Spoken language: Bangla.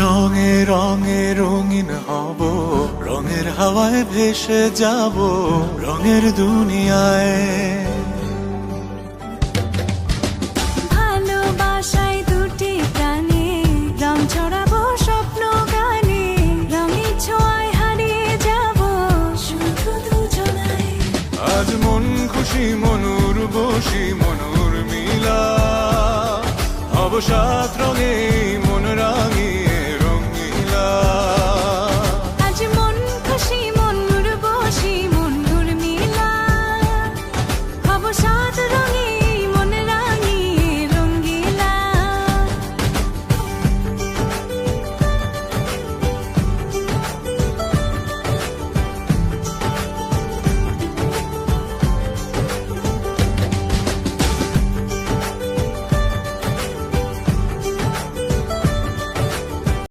রঙে রঙে রঙিন হব, রঙের হাওয়ায় ভেসে যাব রঙের দুনিয়ায়। ভালোবাসায় দুটি প্রাণে রং ছড়াবো স্বপ্ন গানে, রঙের ছোঁয়ায় হারিয়ে যাব শুধু দুজনায়। আজ মন খুশি মনুর বসি মনুর মিলা, হব সাত রঙে